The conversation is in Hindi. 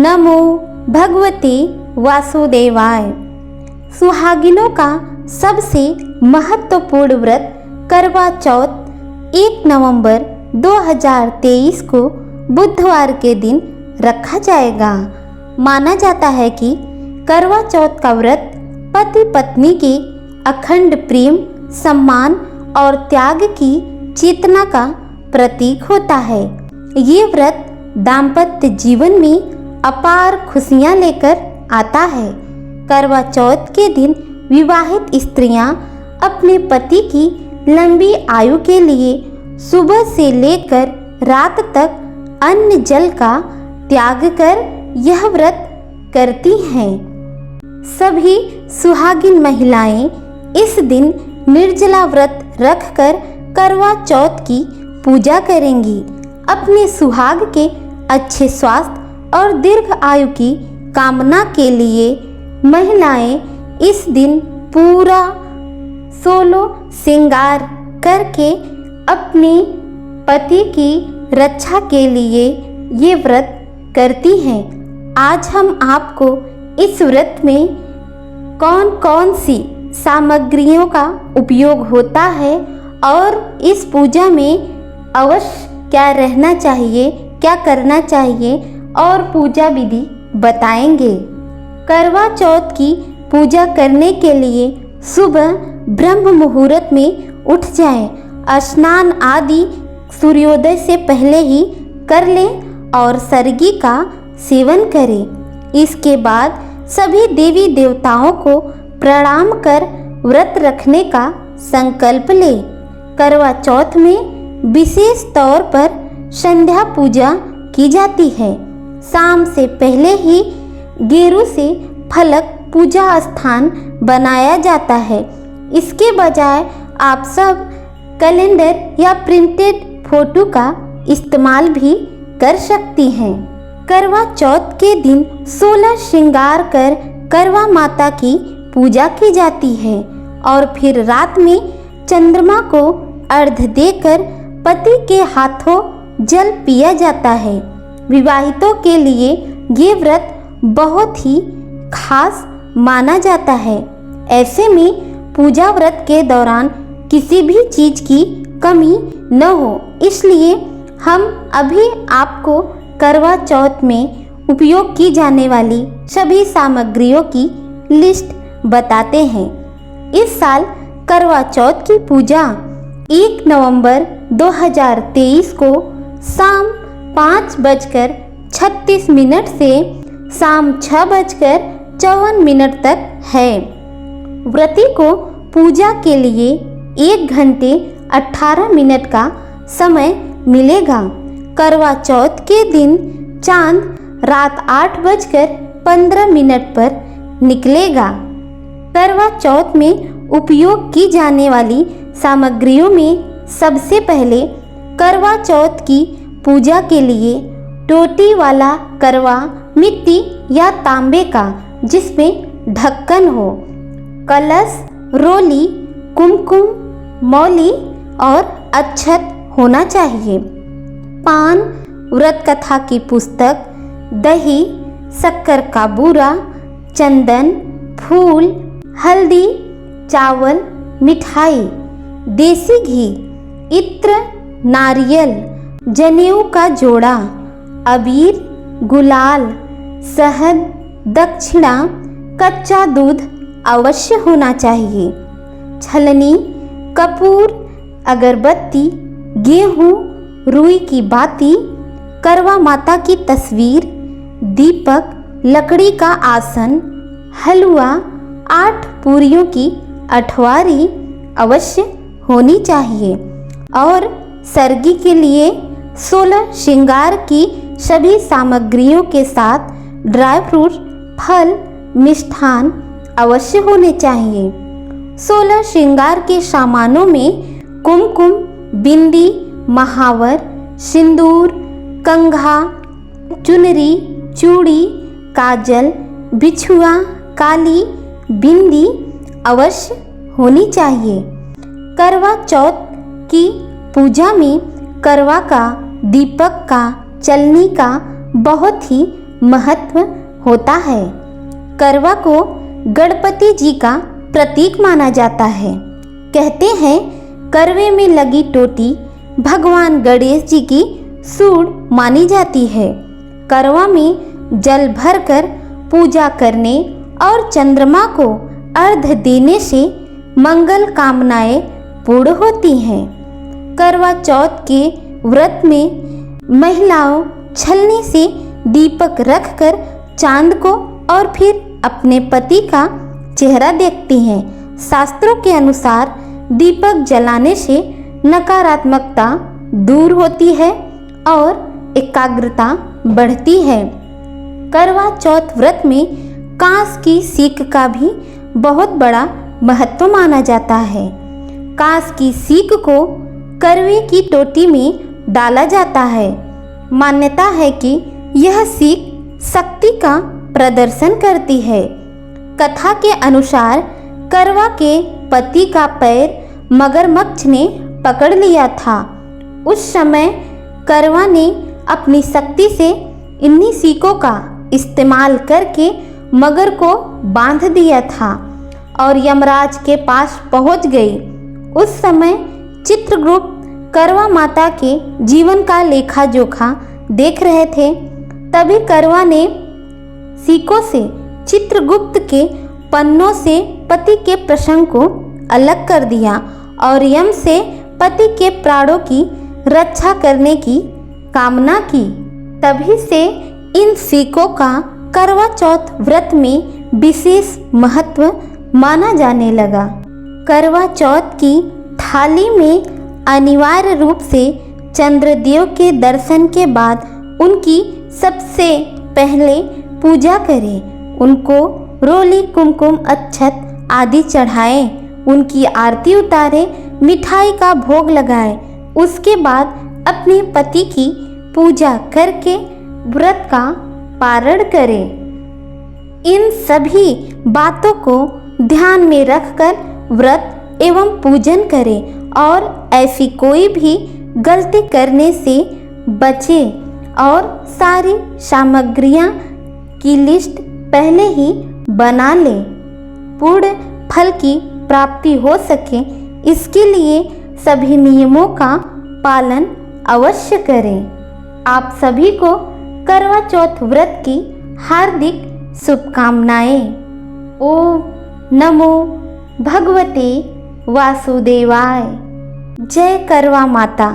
नमो भगवते वासुदेवाय। सुहागिनों का सबसे महत्वपूर्ण व्रत करवा चौथ 1 नवंबर 2023 को बुधवार के दिन रखा जाएगा। माना जाता है कि करवा चौथ का व्रत पति पत्नी के अखंड प्रेम, सम्मान और त्याग की चेतना का प्रतीक होता है। ये व्रत दाम्पत्य जीवन में अपार खुशियां लेकर आता है। करवा चौथ के दिन विवाहित स्त्रियां अपने पति की लंबी आयु के लिए सुबह से लेकर रात तक अन्न जल का त्याग कर यह व्रत करती हैं। सभी सुहागिन महिलाएं इस दिन निर्जला व्रत रखकर करवा चौथ की पूजा करेंगी। अपने सुहाग के अच्छे स्वास्थ्य और दीर्घ आयु की कामना के लिए महिलाएं इस दिन पूरा 16 श्रृंगार करके अपने पति की रक्षा के लिए ये व्रत करती हैं। आज हम आपको इस व्रत में कौन कौन सी सामग्रियों का उपयोग होता है और इस पूजा में अवश्य क्या रहना चाहिए, क्या करना चाहिए और पूजा विधि बताएंगे। करवा चौथ की पूजा करने के लिए सुबह ब्रह्म मुहूर्त में उठ जाएं। स्नान आदि सूर्योदय से पहले ही कर लें और सरगी का सेवन करें। इसके बाद सभी देवी देवताओं को प्रणाम कर व्रत रखने का संकल्प लें। करवा चौथ में विशेष तौर पर संध्या पूजा की जाती है। शाम से पहले ही गेरू से फलक पूजा स्थान बनाया जाता है। इसके बजाय आप सब कैलेंडर या प्रिंटेड फोटो का इस्तेमाल भी कर सकती हैं। करवा चौथ के दिन 16 श्रृंगार कर करवा माता की पूजा की जाती है और फिर रात में चंद्रमा को अर्घ्य देकर पति के हाथों जल पिया जाता है। विवाहितों के लिए ये व्रत बहुत ही खास माना जाता है। ऐसे में पूजा व्रत के दौरान किसी भी चीज की कमी न हो, इसलिए हम अभी आपको करवा चौथ में उपयोग की जाने वाली सभी सामग्रियों की लिस्ट बताते हैं। इस साल करवा चौथ की पूजा 1 नवंबर 2023 को शाम 5:36 से शाम 6:54 तक है। व्रती को पूजा के लिए 1 घंटे 18 मिनट का समय मिलेगा। करवा चौथ के दिन चांद रात 8:15 पर निकलेगा। करवा चौथ में उपयोग की जाने वाली सामग्रियों में सबसे पहले करवा चौथ की पूजा के लिए टोटी वाला करवा मिट्टी या तांबे का जिसमें ढक्कन हो, कलश, रोली, कुमकुम, मौली और अक्षत होना चाहिए। पान, व्रत कथा की पुस्तक, दही, शक्कर का बूरा, चंदन, फूल, हल्दी, चावल, मिठाई, देसी घी, इत्र, नारियल, जनेऊ का जोड़ा, अबीर, गुलाल, शहद, दक्षिणा, कच्चा दूध अवश्य होना चाहिए। छलनी, कपूर, अगरबत्ती, गेहूँ, रुई की बाती, करवा माता की तस्वीर, दीपक, लकड़ी का आसन, हलवा, 8 पूरियों की अठवारी अवश्य होनी चाहिए और सरगी के लिए 16 श्रृंगार की सभी सामग्रियों के साथ ड्राई फ्रूट, फल, मिष्ठान अवश्य होने चाहिए। 16 श्रृंगार के सामानों में कुमकुम, बिंदी, महावर, सिंदूर, कंघा, चुनरी, चूड़ी, काजल, बिछुआ, काली, बिंदी अवश्य होनी चाहिए। करवा चौथ की पूजा में करवा का, दीपक का, चलनी का बहुत ही महत्व होता है। करवा को गणपति जी का प्रतीक माना जाता है। कहते हैं करवे में लगी टोटी भगवान गणेश जी की सूंड मानी जाती है। करवा में जल भरकर पूजा करने और चंद्रमा को अर्घ्य देने से मंगल कामनाएं पूर्ण होती हैं। करवा चौथ के व्रत में महिलाओं छलनी से दीपक रखकर चांद को और फिर अपने पति का चेहरा देखती हैं। शास्त्रों के अनुसार दीपक जलाने से नकारात्मकता दूर होती है और एकाग्रता बढ़ती है। करवा चौथ व्रत में कांस की सीक का भी बहुत बड़ा महत्व माना जाता है। कांस की सीक को करवे की टोटी में डाला जाता है। मान्यता है कि यह सीक शक्ति का प्रदर्शन करती है। कथा के अनुसार करवा के पति का पैर मगरमच्छ ने पकड़ लिया था। उस समय करवा ने अपनी शक्ति से इन्हीं सीकों का इस्तेमाल करके मगर को बांध दिया था और यमराज के पास पहुंच गई। उस समय चित्रगुप्त करवा माता के जीवन का लेखा जोखा देख रहे थे। तभी करवा ने सीकों से चित्रगुप्त के पन्नों से पति के प्रसंग को अलग कर दिया और यम से पति के प्राणों की रक्षा करने की कामना की। तभी से इन सीकों का करवा चौथ व्रत में विशेष महत्व माना जाने लगा। करवा चौथ की थाली में अनिवार्य रूप से चंद्रदेव के दर्शन के बाद उनकी सबसे पहले पूजा करें। उनको रोली कुमकुम अक्षत आदि चढ़ाएं, उनकी आरती उतारें, मिठाई का भोग लगाएं। उसके बाद अपने पति की पूजा करके व्रत का पारण करें। इन सभी बातों को ध्यान में रखकर व्रत एवं पूजन करें और ऐसी कोई भी गलती करने से बचें और सारी सामग्रियां की लिस्ट पहले ही बना लें। पूर्ण फल की प्राप्ति हो सके इसके लिए सभी नियमों का पालन अवश्य करें। आप सभी को करवा चौथ व्रत की हार्दिक शुभकामनाएं। ओम नमो भगवते वासुदेवाय। जय करवा माता।